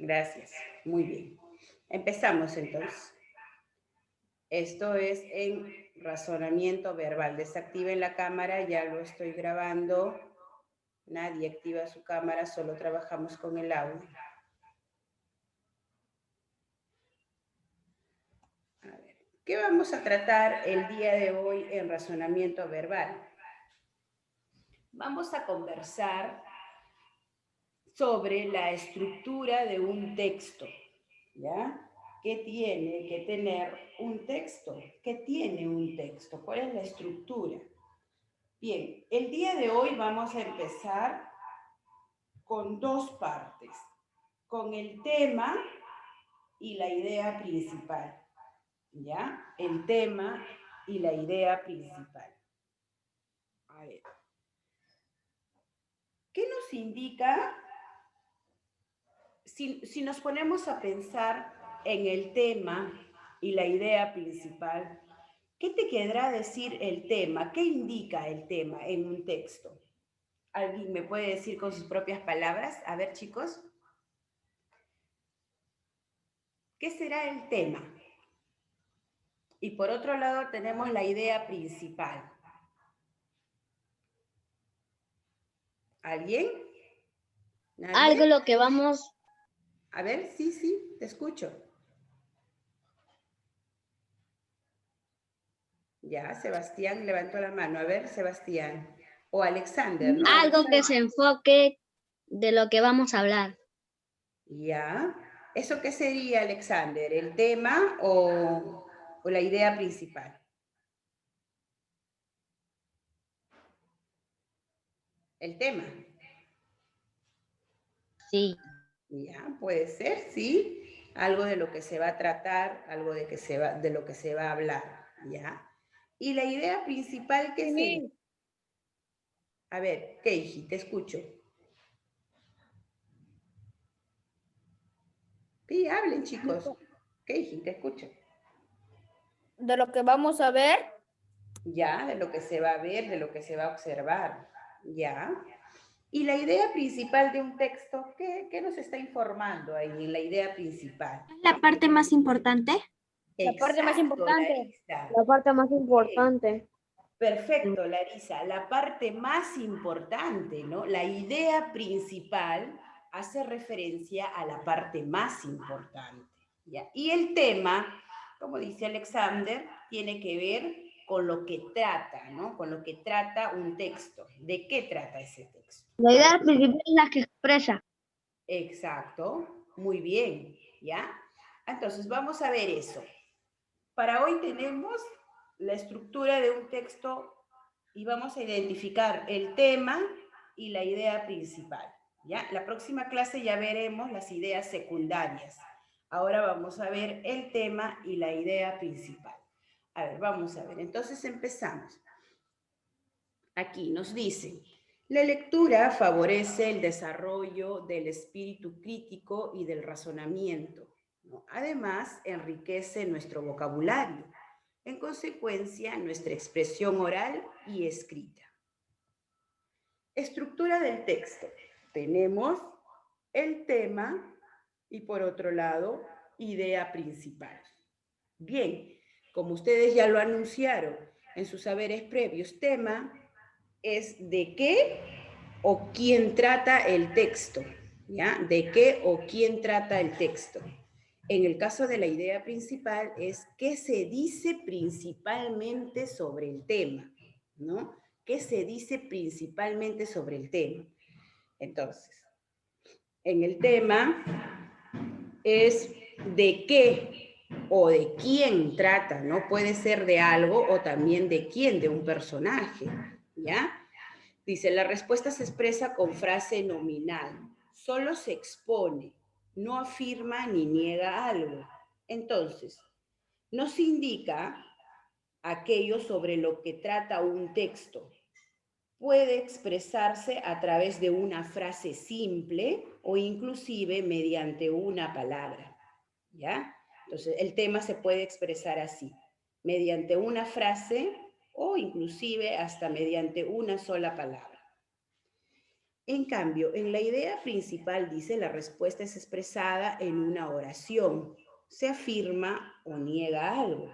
Gracias. Muy bien. Empezamos entonces. Esto es en razonamiento verbal. Desactiven la cámara, ya lo estoy grabando. Nadie activa su cámara, solo trabajamos con el audio. A ver, ¿qué vamos a tratar el día de hoy en razonamiento verbal? Vamos a conversar sobre la estructura de un texto, ¿ya? ¿Qué tiene que tener un texto? ¿Qué tiene un texto? ¿Cuál es la estructura? Bien, el día de hoy vamos a empezar con dos partes, con el tema y la idea principal, ¿ya? El tema y la idea principal. A ver, ¿qué nos indica si nos ponemos a pensar en el tema y la idea principal? ¿Qué te querrá decir el tema? ¿Qué indica el tema en un texto? ¿Alguien me puede decir con sus propias palabras? A ver, chicos. ¿Qué será el tema? Y por otro lado tenemos la idea principal. ¿Alguien? ¿Nadie? Algo lo que vamos... A ver, sí, te escucho. Ya, Sebastián levantó la mano. A ver, Sebastián. O Alexander, ¿no? Algo que se enfoque de lo que vamos a hablar. Ya. ¿Eso qué sería, Alexander? ¿El tema o la idea principal? El tema. Sí. Ya, puede ser, sí. Algo de lo que se va a tratar, algo de lo que se va a hablar, ¿ya? Y la idea principal, ¿qué sería? A ver, Keiji, te escucho. Sí, hablen, chicos. Keiji, te escucho. De lo que vamos a ver. Ya, de lo que se va a ver, de lo que se va a observar, ya. Y la idea principal de un texto, ¿qué nos está informando ahí en la idea principal? ¿La parte más importante? La parte más importante. Larisa. La parte más importante. Perfecto, Larisa. La parte más importante, ¿no? La idea principal hace referencia a la parte más importante, ¿ya? Y el tema, como dice Alexander, tiene que ver con lo que trata, ¿no? Con lo que trata un texto. ¿De qué trata ese texto? La idea principal es la que expresa. Exacto, muy bien, ¿ya? Entonces, vamos a ver eso. Para hoy tenemos la estructura de un texto y vamos a identificar el tema y la idea principal, ¿ya? La próxima clase ya veremos las ideas secundarias. Ahora vamos a ver el tema y la idea principal. A ver, vamos a ver. Entonces empezamos. Aquí nos dice, la lectura favorece el desarrollo del espíritu crítico y del razonamiento, ¿no? Además, enriquece nuestro vocabulario. En consecuencia, nuestra expresión oral y escrita. Estructura del texto. Tenemos el tema y por otro lado, idea principal. Bien, como ustedes ya lo anunciaron en sus saberes previos, tema es de qué o quién trata el texto, ¿ya? De qué o quién trata el texto. En el caso de la idea principal es qué se dice principalmente sobre el tema, ¿no? ¿Qué se dice principalmente sobre el tema? Entonces, en el tema es de qué o de quién trata, ¿no? Puede ser de algo o también de quién, de un personaje, ¿ya? Dice, la respuesta se expresa con frase nominal, solo se expone, no afirma ni niega algo. Entonces, nos indica aquello sobre lo que trata un texto. Puede expresarse a través de una frase simple o inclusive mediante una palabra, ¿ya? Entonces, el tema se puede expresar así, mediante una frase o inclusive hasta mediante una sola palabra. En cambio, en la idea principal dice la respuesta es expresada en una oración. Se afirma o niega algo.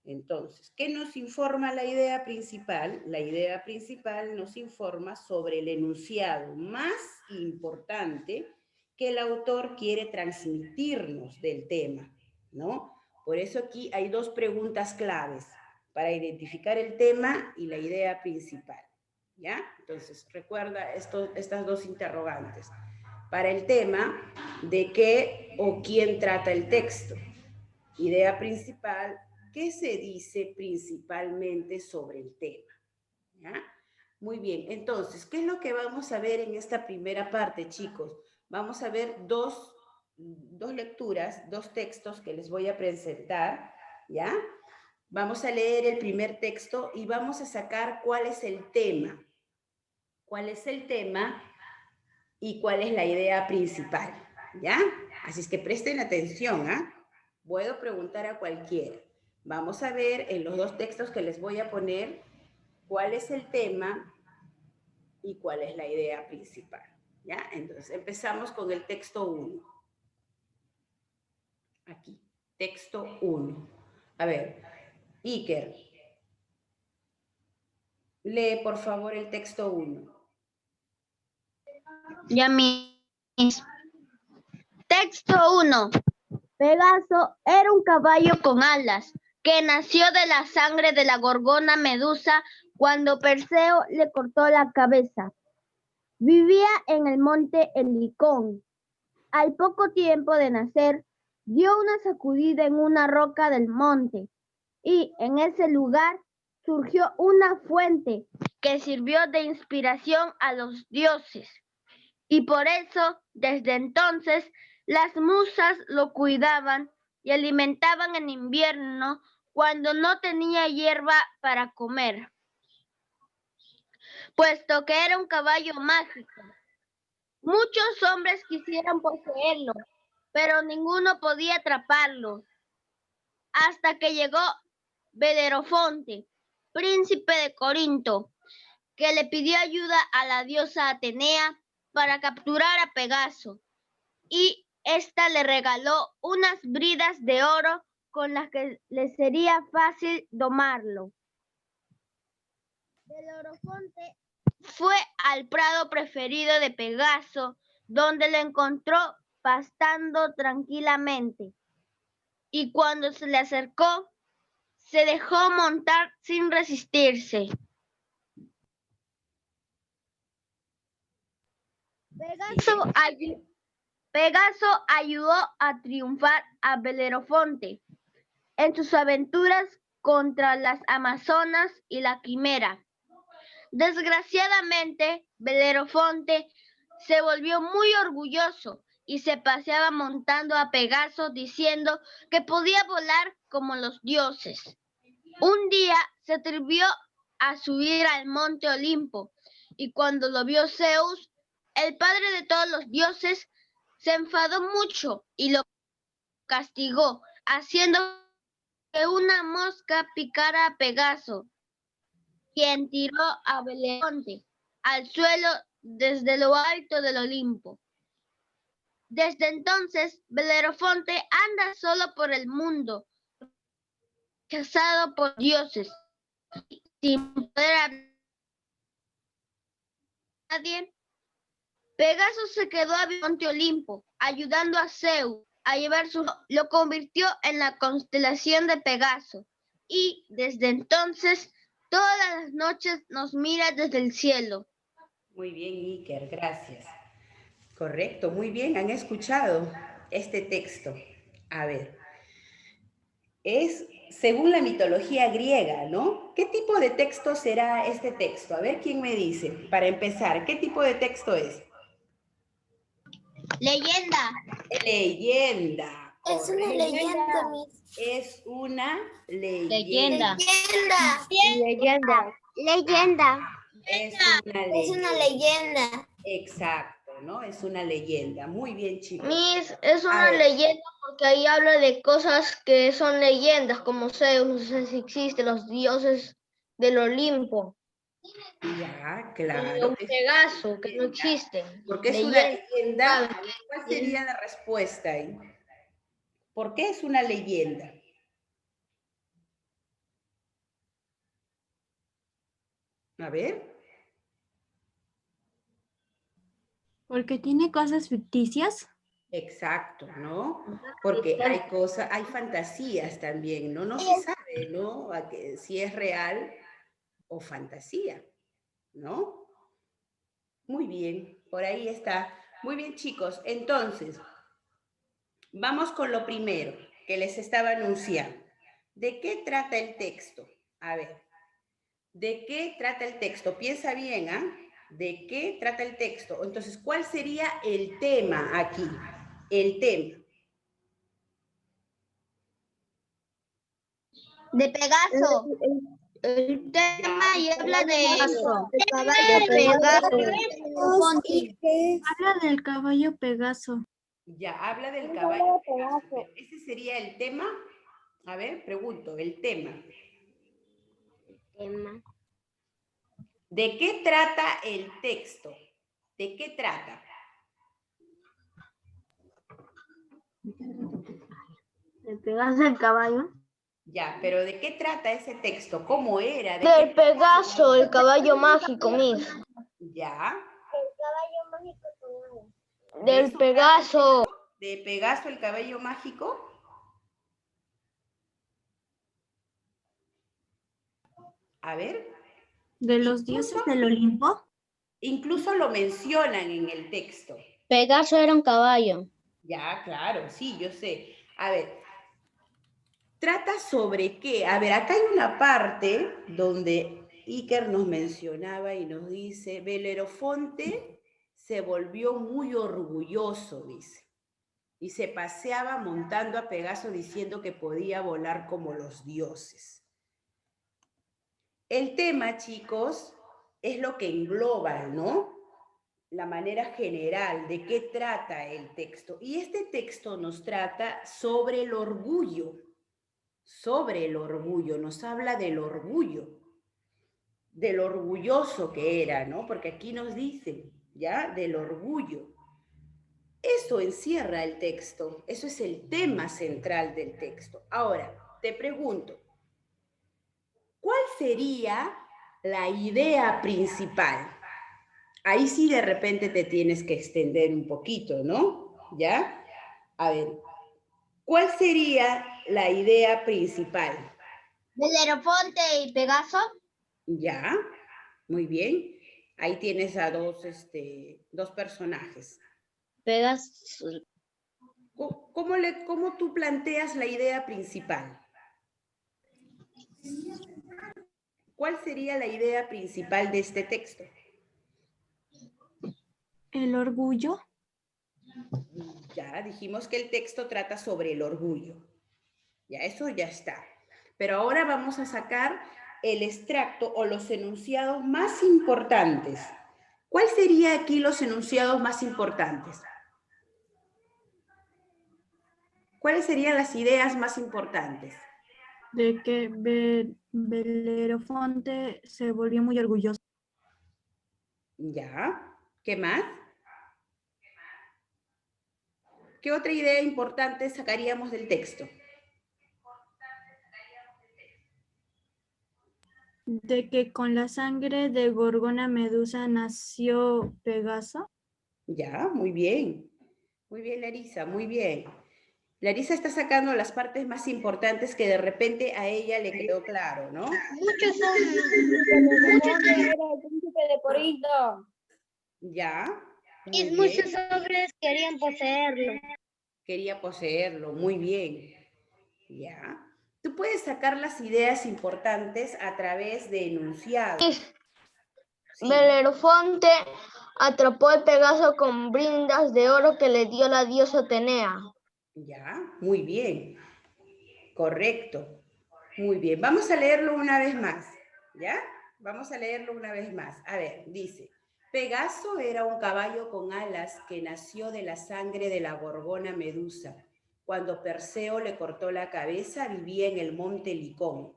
Entonces, ¿qué nos informa la idea principal? La idea principal nos informa sobre el enunciado más importante que el autor quiere transmitirnos del tema, ¿no? Por eso aquí hay dos preguntas claves para identificar el tema y la idea principal, ¿ya? Entonces, recuerda estas dos interrogantes. Para el tema, ¿de qué o quién trata el texto? Idea principal, ¿qué se dice principalmente sobre el tema? ¿Ya? Muy bien, entonces, ¿qué es lo que vamos a ver en esta primera parte, chicos? Vamos a ver dos lecturas, dos textos que les voy a presentar, ¿ya? Vamos a leer el primer texto y vamos a sacar cuál es el tema. ¿Cuál es el tema y cuál es la idea principal? ¿Ya? Así es que presten atención, ¿ah? Puedo preguntar a cualquiera. Vamos a ver en los dos textos que les voy a poner cuál es el tema y cuál es la idea principal. ¿Ya? Entonces, empezamos con el texto 1. Aquí, texto 1. A ver, Iker, lee por favor el texto 1. Ya mis. Texto 1. Pegaso era un caballo con alas, que nació de la sangre de la gorgona Medusa cuando Perseo le cortó la cabeza. Vivía en el monte Helicón. Al poco tiempo de nacer, dio una sacudida en una roca del monte, y en ese lugar surgió una fuente que sirvió de inspiración a los dioses. Y por eso, desde entonces, las musas lo cuidaban y alimentaban en invierno cuando no tenía hierba para comer, puesto que era un caballo mágico. Muchos hombres quisieron poseerlo, pero ninguno podía atraparlo, hasta que llegó Belerofonte, príncipe de Corinto, que le pidió ayuda a la diosa Atenea para capturar a Pegaso, y ésta le regaló unas bridas de oro con las que le sería fácil domarlo. Belerofonte fue al prado preferido de Pegaso, donde lo encontró pastando tranquilamente, y cuando se le acercó, se dejó montar sin resistirse. Pegaso ayudó a triunfar a Belerofonte en sus aventuras contra las Amazonas y la Quimera. Desgraciadamente, Belerofonte se volvió muy orgulloso y se paseaba montando a Pegaso diciendo que podía volar como los dioses. Un día se atrevió a subir al monte Olimpo, y cuando lo vio Zeus, el padre de todos los dioses, se enfadó mucho y lo castigó, haciendo que una mosca picara a Pegaso, quien tiró a Belerofonte al suelo desde lo alto del Olimpo. Desde entonces, Belerofonte anda solo por el mundo, rechazado por dioses, sin poder hablar a nadie. Pegaso se quedó a Monte Olimpo, ayudando a Zeus a llevar lo convirtió en la constelación de Pegaso, y desde entonces todas las noches nos mira desde el cielo. Muy bien, Iker, gracias. Correcto, muy bien, han escuchado este texto. A ver, es según la mitología griega, ¿no? ¿Qué tipo de texto será este texto? A ver, ¿quién me dice? Para empezar, ¿qué tipo de texto es? Leyenda. Leyenda. Es una leyenda, Es una Leyenda. Leyenda. Leyenda. Es una leyenda. Es una leyenda. Exacto, ¿no? Es una leyenda. Muy bien, chicos. Miss, es una leyenda porque ahí habla de cosas que son leyendas, como Zeus, no sé si existe, los dioses del Olimpo. Ya, claro. Un Pegaso, que no existe. Porque es una leyenda. A ver, ¿cuál sería la respuesta ahí? ¿Por qué es una leyenda? A ver. Porque tiene cosas ficticias. Exacto, ¿no? Porque hay cosas, hay fantasías también, ¿no? No se sabe, ¿no? Si es real o fantasía, ¿no? Muy bien, por ahí está. Muy bien, chicos. Entonces, vamos con lo primero que les estaba anunciando. ¿De qué trata el texto? A ver, ¿de qué trata el texto? Piensa bien, ¿ah? ¿De qué trata el texto? Entonces, ¿cuál sería el tema aquí? El tema. De Pegaso. El tema y habla de Pegaso. Habla del caballo Pegaso. Ya, habla del caballo Pegaso. ¿Ese sería el tema? A ver, pregunto, el tema. ¿De qué trata el texto? ¿De qué trata? De Pegaso el caballo. Ya, pero ¿de qué trata ese texto? ¿Cómo era? Del Pegaso, el caballo mágico, Miss. Ya. Del Pegaso. ¿De Pegaso el caballo mágico? A ver. ¿De los dioses del Olimpo? Incluso lo mencionan en el texto. Pegaso era un caballo. Ya, claro, sí, yo sé. A ver, ¿trata sobre qué? A ver, acá hay una parte donde Iker nos mencionaba y nos dice, Belerofonte se volvió muy orgulloso, dice, y se paseaba montando a Pegaso diciendo que podía volar como los dioses. El tema, chicos, es lo que engloba, ¿no? La manera general de qué trata el texto. Y este texto nos trata sobre el orgullo, nos habla del orgulloso que era, ¿no? Porque aquí nos dicen, ¿ya? Del orgullo. Eso encierra el texto, eso es el tema central del texto. Ahora, te pregunto, ¿cuál sería la idea principal? Ahí sí de repente te tienes que extender un poquito, ¿no? ¿Ya? A ver, ¿cuál sería la idea principal? Belerofonte y Pegaso. Ya, muy bien. Ahí tienes a dos personajes. Pegaso. ¿Cómo tú planteas la idea principal? ¿Cuál sería la idea principal de este texto? El orgullo. Ya dijimos que el texto trata sobre el orgullo. Ya, eso ya está. Pero ahora vamos a sacar el extracto o los enunciados más importantes. ¿Cuál sería aquí los enunciados más importantes? ¿Cuáles serían las ideas más importantes? De que Belerofonte se volvió muy orgulloso. Ya. ¿Qué más? ¿Qué otra idea importante sacaríamos del texto? De que con la sangre de Gorgona Medusa nació Pegaso. Ya, muy bien. Muy bien, Larisa, muy bien. Larisa está sacando las partes más importantes que de repente a ella le quedó claro, ¿no? Muchos son. Era el príncipe de Corinto. Ya. Y muchos hombres querían poseerlo. Quería poseerlo, muy bien. Ya. Tú puedes sacar las ideas importantes a través de enunciados. Sí. Belerofonte atrapó el Pegaso con brindas de oro que le dio la diosa Atenea. Ya, muy bien. Correcto. Muy bien. Vamos a leerlo una vez más. ¿Ya? Vamos a leerlo una vez más. A ver, dice, Pegaso era un caballo con alas que nació de la sangre de la gorgona Medusa. Cuando Perseo le cortó la cabeza, vivía en el monte Licón.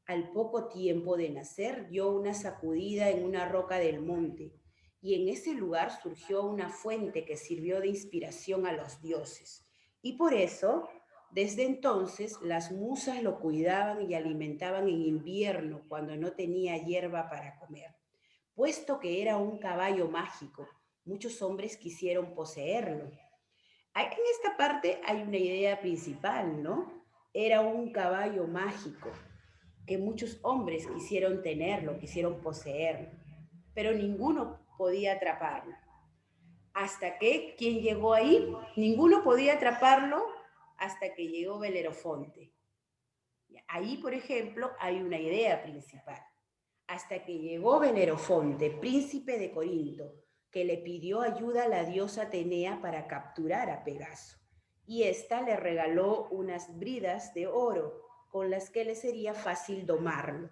Al poco tiempo de nacer, dio una sacudida en una roca del monte, y en ese lugar surgió una fuente que sirvió de inspiración a los dioses. Y por eso, desde entonces, las musas lo cuidaban y alimentaban en invierno cuando no tenía hierba para comer. Puesto que era un caballo mágico, muchos hombres quisieron poseerlo. En esta parte hay una idea principal, ¿no? Era un caballo mágico que muchos hombres quisieron tenerlo, quisieron poseerlo, pero ninguno podía atraparlo. Hasta que, ¿quién llegó ahí? Ninguno podía atraparlo hasta que llegó Belerofonte. Ahí, por ejemplo, hay una idea principal. Hasta que llegó Belerofonte, príncipe de Corinto, que le pidió ayuda a la diosa Atenea para capturar a Pegaso. Y ésta le regaló unas bridas de oro con las que le sería fácil domarlo.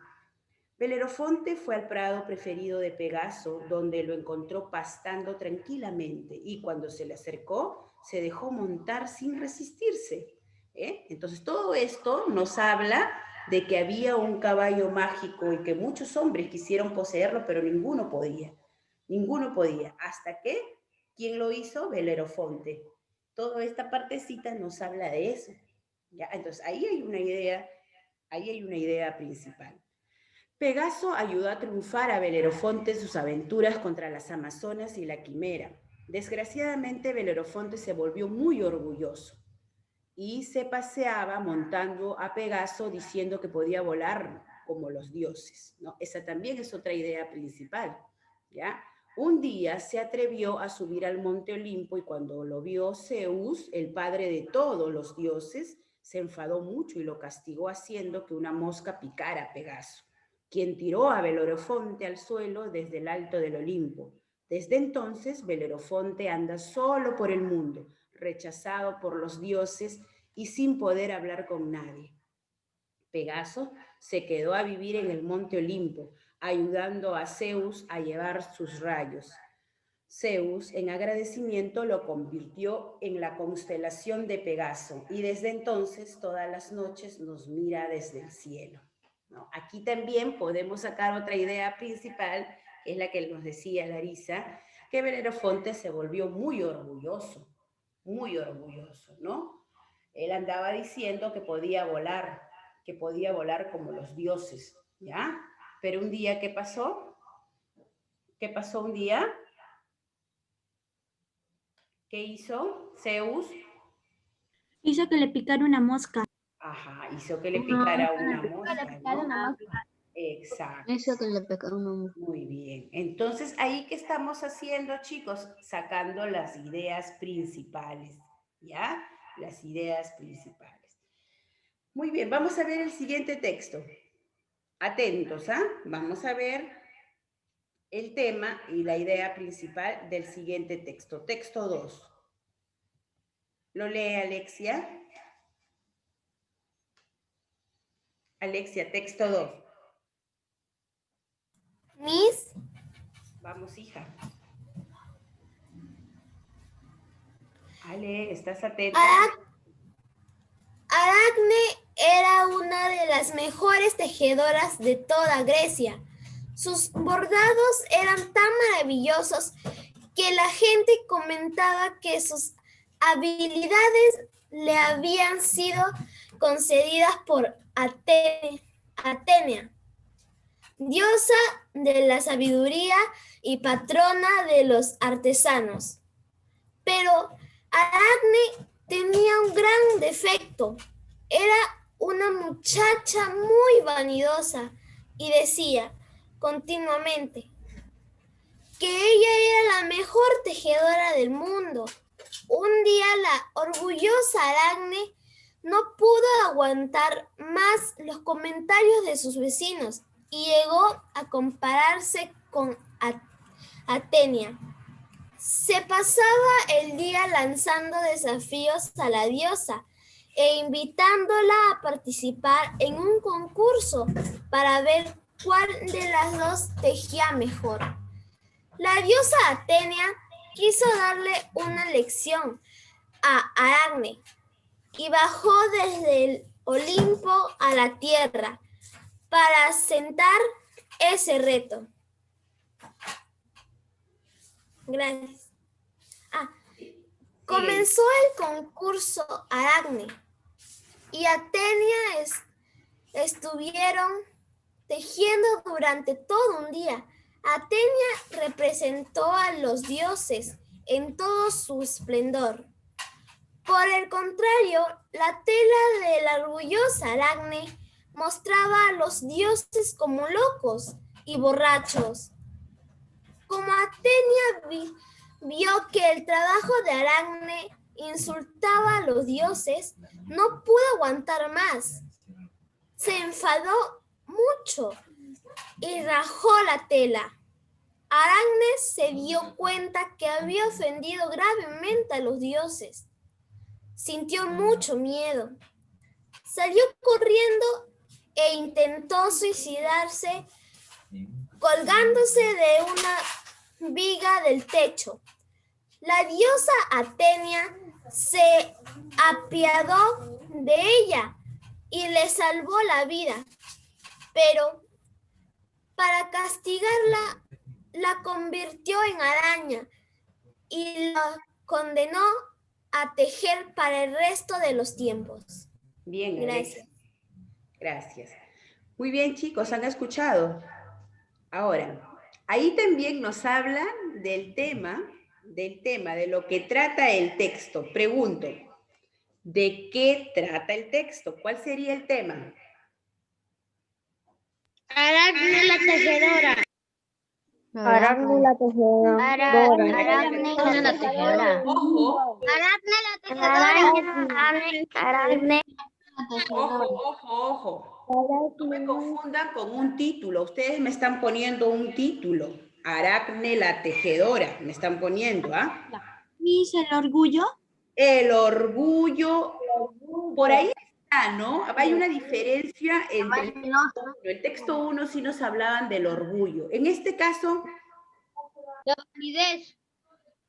Belerofonte fue al prado preferido de Pegaso, donde lo encontró pastando tranquilamente, y cuando se le acercó, se dejó montar sin resistirse. Entonces, todo esto nos habla de que había un caballo mágico y que muchos hombres quisieron poseerlo, pero ninguno podía. Ninguno podía. Hasta que, ¿quién lo hizo? Belerofonte. Toda esta partecita nos habla de eso. ¿Ya? Entonces, ahí hay una idea principal. Pegaso ayudó a triunfar a Belerofonte en sus aventuras contra las Amazonas y la Quimera. Desgraciadamente, Belerofonte se volvió muy orgulloso y se paseaba montando a Pegaso diciendo que podía volar como los dioses, ¿no? Esa también es otra idea principal, ¿ya? Un día se atrevió a subir al monte Olimpo y cuando lo vio Zeus, el padre de todos los dioses, se enfadó mucho y lo castigó haciendo que una mosca picara a Pegaso, quien tiró a Belerofonte al suelo desde el alto del Olimpo. Desde entonces, Belerofonte anda solo por el mundo, rechazado por los dioses y sin poder hablar con nadie. Pegaso se quedó a vivir en el monte Olimpo, ayudando a Zeus a llevar sus rayos. Zeus, en agradecimiento, lo convirtió en la constelación de Pegaso y desde entonces todas las noches nos mira desde el cielo, ¿no? Aquí también podemos sacar otra idea principal, que es la que nos decía Larisa, que Belerofonte se volvió muy orgulloso, ¿no? Él andaba diciendo que podía volar como los dioses, ¿ya? Pero un día, ¿qué pasó? ¿Qué pasó un día? ¿Qué hizo Zeus? Hizo que le picara una mosca. Ajá, hizo que le picara una mosca, ¿no? Exacto. Eso que le pegó una mosca. Muy bien. Entonces, ¿ahí qué estamos haciendo, chicos? Sacando las ideas principales, ¿ya? Las ideas principales. Muy bien, vamos a ver el siguiente texto. Atentos, ¿ah? Vamos a ver el tema y la idea principal del siguiente texto. Texto 2. ¿Lo lee Alexia? Alexia, texto 2. Miss, Vamos, hija. Ale, ¿estás atenta? Aracne era una de las mejores tejedoras de toda Grecia. Sus bordados eran tan maravillosos que la gente comentaba que sus habilidades le habían sido concedidas por Atenea, diosa de la sabiduría y patrona de los artesanos. Pero Aracne tenía un gran defecto. Era una muchacha muy vanidosa y decía continuamente que ella era la mejor tejedora del mundo. Un día la orgullosa Aracne no pudo aguantar más los comentarios de sus vecinos y llegó a compararse con Atenea. Se pasaba el día lanzando desafíos a la diosa e invitándola a participar en un concurso para ver cuál de las dos tejía mejor. La diosa Atenea quiso darle una lección a Aracne y bajó desde el Olimpo a la tierra. para sentar ese reto. Gracias. Comenzó el concurso Aracne y Atenia estuvieron tejiendo durante todo un día. Atenia representó a los dioses en todo su esplendor. Por el contrario, la tela de la orgullosa Aracne mostraba a los dioses como locos y borrachos. Como Atenia vio que el trabajo de Aracne insultaba a los dioses, no pudo aguantar más. Se enfadó mucho y rajó la tela. Aracne se dio cuenta que había ofendido gravemente a los dioses. Sintió mucho miedo. Salió corriendo e intentó suicidarse colgándose de una viga del techo. La diosa Atenia se apiadó de ella y le salvó la vida, pero para castigarla la convirtió en araña y la condenó a tejer para el resto de los tiempos. Bien, Gracias. Gracias. Muy bien, chicos, ¿han escuchado? Ahora, ahí también nos habla del tema, de lo que trata el texto. Pregunto, ¿de qué trata el texto? ¿Cuál sería el tema? Aracne la tejedora. Aracne la tejedora. Aracne la tejedora. Ojo, Aracne la tejedora. Aracne. ojo. No me confundan con un título. Ustedes me están poniendo un título. Aracne la tejedora. Me están poniendo, ¿ah? Miss, el orgullo. El orgullo. Por ahí está, ¿no? Hay una diferencia entre el texto 1 sí nos hablaban del orgullo. En este caso, La vanidez.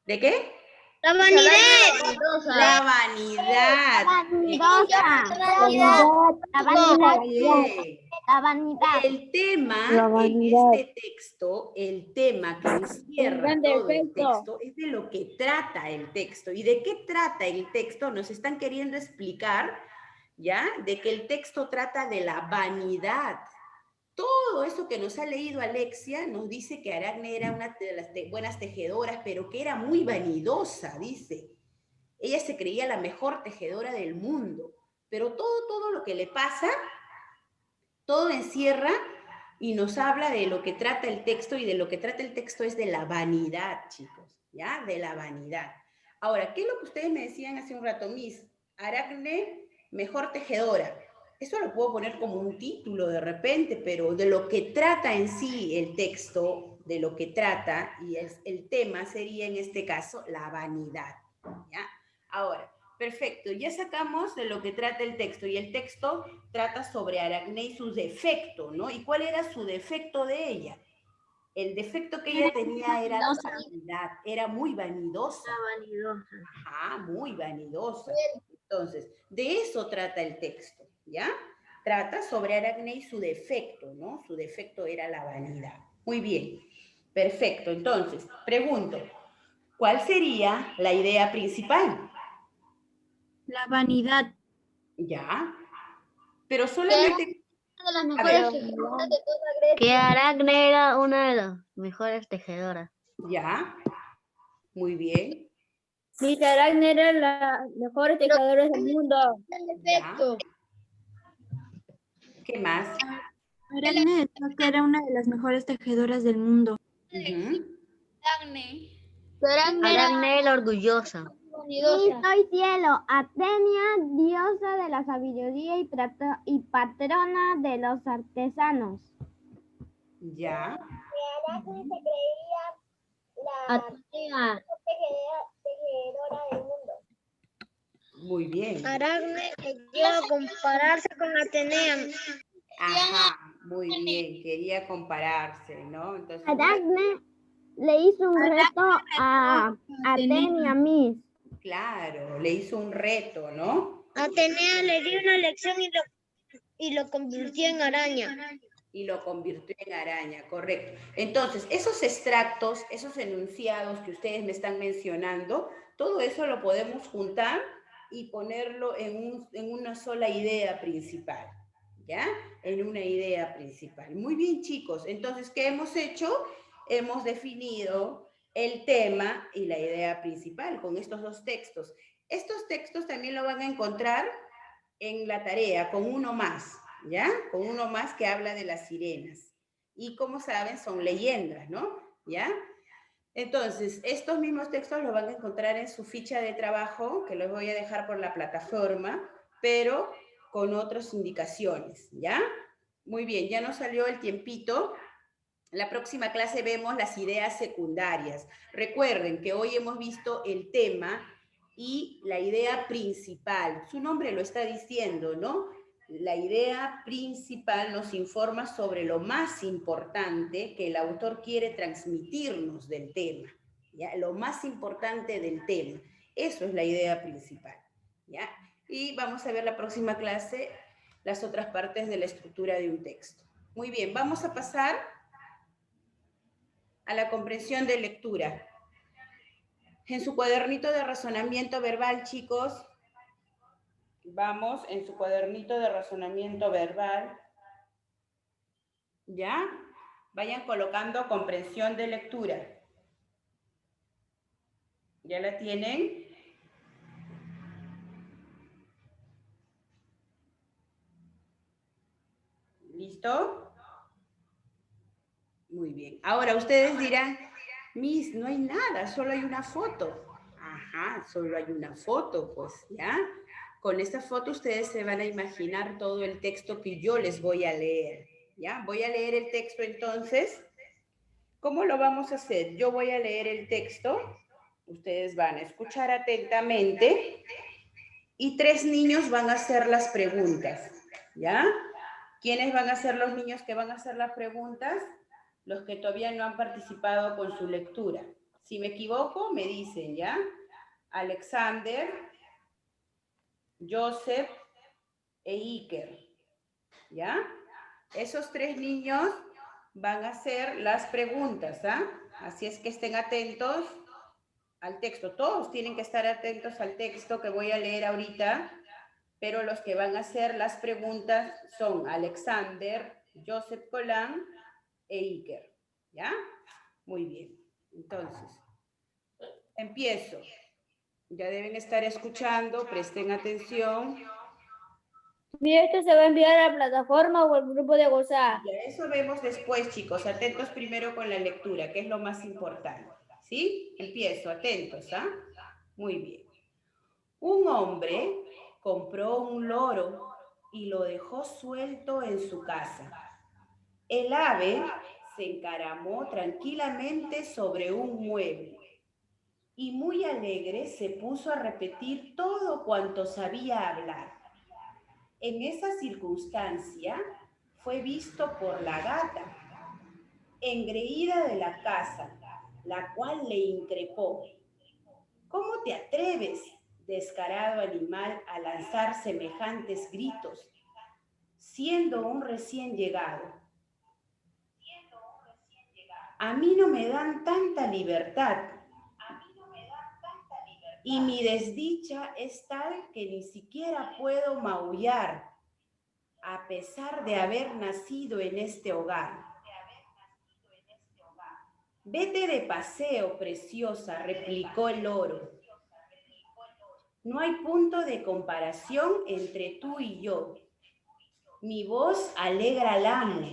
¿de qué? La vanidez. La vanidad. La vanidad. El tema en este texto, el tema que encierra todo el texto, es de lo que trata el texto. ¿Y de qué trata el texto? Nos están queriendo explicar, ¿ya? De que el texto trata de la vanidad. Todo eso que nos ha leído Alexia nos dice que Aracne era una de las buenas tejedoras, pero que era muy vanidosa, dice. Ella se creía la mejor tejedora del mundo, pero todo lo que le pasa, todo encierra y nos habla de lo que trata el texto, y de lo que trata el texto es de la vanidad, chicos, ¿ya? De la vanidad. Ahora, ¿qué es lo que ustedes me decían hace un rato, Miss? Aracne, mejor tejedora. Eso lo puedo poner como un título de repente, pero de lo que trata en sí el texto, de lo que trata, y el tema sería en este caso la vanidad, ¿ya? Ahora, perfecto, ya sacamos de lo que trata el texto, y el texto trata sobre Aracne y sus defectos, ¿no? ¿Y cuál era su defecto de ella? El defecto que ella tenía era la vanidad, era muy vanidosa. Ajá, muy vanidosa. Entonces, de eso trata el texto, ¿ya? Trata sobre Aracne y su defecto, ¿no? Su defecto era la vanidad. Muy bien, perfecto. Entonces, pregunto, ¿cuál sería la idea principal? La vanidad. Ya, pero solamente... Que Aracne era una de las mejores tejedoras. Ya, muy bien. Miss Aracne era la mejor tejedora del mundo. Ya. ¿Qué más? Aracne decía que era una de las mejores tejedoras del mundo. Ujú. Aracne era orgullosa. Soy cielo, Atenia, diosa de la sabiduría y patrona de los artesanos. Ya. Aracne se creía la mejor tejedora del mundo. Muy bien. Aracne quería compararse con Atenea. Ajá, muy bien. Quería compararse, ¿no? Entonces, Aracne le hizo un reto a Atenia, Miss. claro, le hizo un reto, ¿no? Atenea le dio una lección Y lo convirtió en araña. Y lo convirtió en araña, correcto. Entonces, esos extractos, esos enunciados que ustedes me están mencionando, todo eso lo podemos juntar y ponerlo en una sola idea principal, ¿ya? En una idea principal. Muy bien, chicos. Entonces, ¿qué hemos hecho? Hemos definido el tema y la idea principal con estos dos textos. Estos textos también lo van a encontrar en la tarea, con uno más, ¿ya? Con uno más que habla de las sirenas. Y como saben, son leyendas, ¿no? ¿Ya? Entonces, estos mismos textos los van a encontrar en su ficha de trabajo, que los voy a dejar por la plataforma, pero con otras indicaciones, ¿ya? Muy bien, ya nos salió el tiempito. La próxima clase vemos las ideas secundarias. Recuerden que hoy hemos visto el tema y la idea principal. Su nombre lo está diciendo, ¿no? La idea principal nos informa sobre lo más importante que el autor quiere transmitirnos del tema, ¿ya? Lo más importante del tema. Eso es la idea principal, ¿ya? Y vamos a ver la próxima clase las otras partes de la estructura de un texto. Muy bien, vamos a pasar a la comprensión de lectura. En su cuadernito de razonamiento verbal, chicos, vamos en su cuadernito de razonamiento verbal, ¿ya? Vayan colocando comprensión de lectura. ¿Ya la tienen? ¿Listo? Muy bien. Ahora ustedes dirán, Miss, no hay nada, solo hay una foto. Ajá, solo hay una foto, pues, ¿ya? Con esta foto ustedes se van a imaginar todo el texto que yo les voy a leer, ¿ya? Voy a leer el texto entonces. ¿Cómo lo vamos a hacer? Yo voy a leer el texto, ustedes van a escuchar atentamente y 3 niños van a hacer las preguntas, ¿ya? ¿Quiénes van a ser los niños que van a hacer las preguntas? Los que todavía no han participado con su lectura. Si me equivoco, me dicen, ¿ya? Alexander, Joseph e Iker, ¿ya? Esos 3 niños van a hacer las preguntas, ¿ah? Así es que estén atentos al texto. Todos tienen que estar atentos al texto que voy a leer ahorita, pero los que van a hacer las preguntas son Alexander, Joseph Colán e Iker, ¿ya? Muy bien. Entonces, empiezo. Ya deben estar escuchando, presten atención. ¿Y esto se va a enviar a la plataforma o al grupo de WhatsApp? Ya eso vemos después, chicos. Atentos primero con la lectura, que es lo más importante. ¿Sí? Empiezo, atentos, ¿ah? Muy bien. Un hombre compró un loro y lo dejó suelto en su casa. El ave se encaramó tranquilamente sobre un mueble y muy alegre se puso a repetir todo cuanto sabía hablar. En esa circunstancia fue visto por la gata, engreída de la casa, la cual le increpó: ¿cómo te atreves, descarado animal, a lanzar semejantes gritos, siendo un recién llegado? A mí no me dan tanta libertad, y mi desdicha es tal que ni siquiera puedo maullar, a pesar de haber nacido en este hogar. Vete de paseo, preciosa, replicó el loro. No hay punto de comparación entre tú y yo. Mi voz alegra al amo,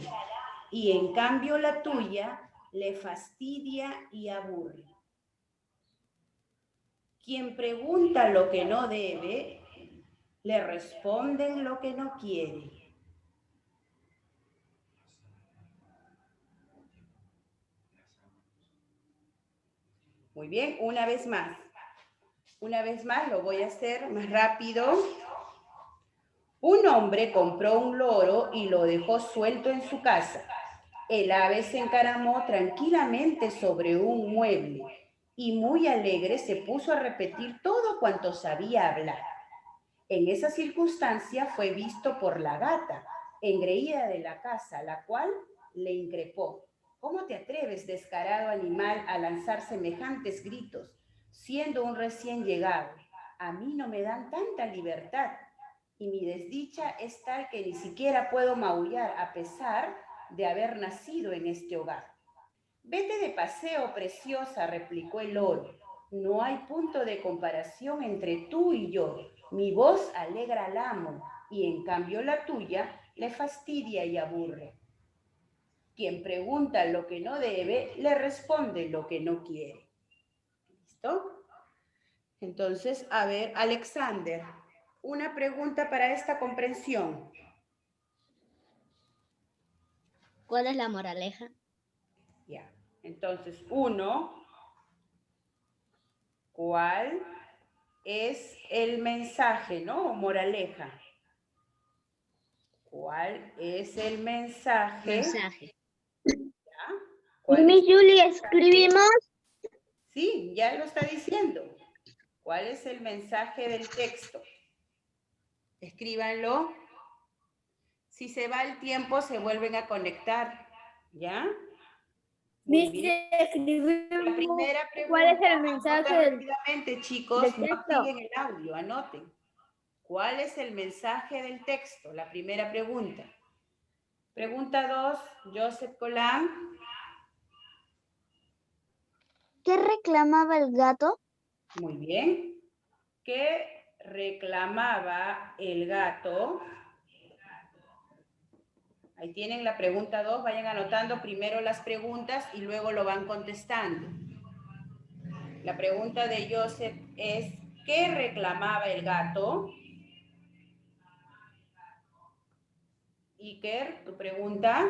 y en cambio la tuya le fastidia y aburre. Quien pregunta lo que no debe, le responden lo que no quiere. Muy bien, una vez más. Una vez más, lo voy a hacer más rápido. Un hombre compró un loro y lo dejó suelto en su casa. El ave se encaramó tranquilamente sobre un mueble y muy alegre se puso a repetir todo cuanto sabía hablar. En esa circunstancia fue visto por la gata, engreída de la casa, la cual le increpó: ¿cómo te atreves, descarado animal, a lanzar semejantes gritos, siendo un recién llegado? A mí no me dan tanta libertad, y mi desdicha es tal que ni siquiera puedo maullar a pesar de haber nacido en este hogar. Vete de paseo, preciosa, replicó el loro. No hay punto de comparación entre tú y yo. Mi voz alegra al amo, y en cambio la tuya le fastidia y aburre. Quien pregunta lo que no debe, le responde lo que no quiere. ¿Listo? Entonces, a ver, Alexander, una pregunta para esta comprensión. ¿Cuál es la moraleja? Ya. Entonces, 1, ¿cuál es el mensaje, no? O moraleja. ¿Cuál es el mensaje? Mensaje. ¿Ya? ¿Cuál Miss es? Julie, escribimos. Sí, ya lo está diciendo. ¿Cuál es el mensaje del texto? Escríbanlo. Si se va el tiempo, se vuelven a conectar. ¿Ya? Muy bien. La primera pregunta. ¿Cuál es el mensaje Anoten rápidamente, chicos. del No texto? activen el audio, anoten. ¿Cuál es el mensaje del texto? La primera pregunta. Pregunta 2, Joseph Colán. ¿Qué reclamaba el gato? Muy bien. ¿Qué reclamaba el gato? Ahí tienen la pregunta 2. Vayan anotando primero las preguntas y luego lo van contestando. La pregunta de Joseph es: ¿qué reclamaba el gato? Iker, tu pregunta.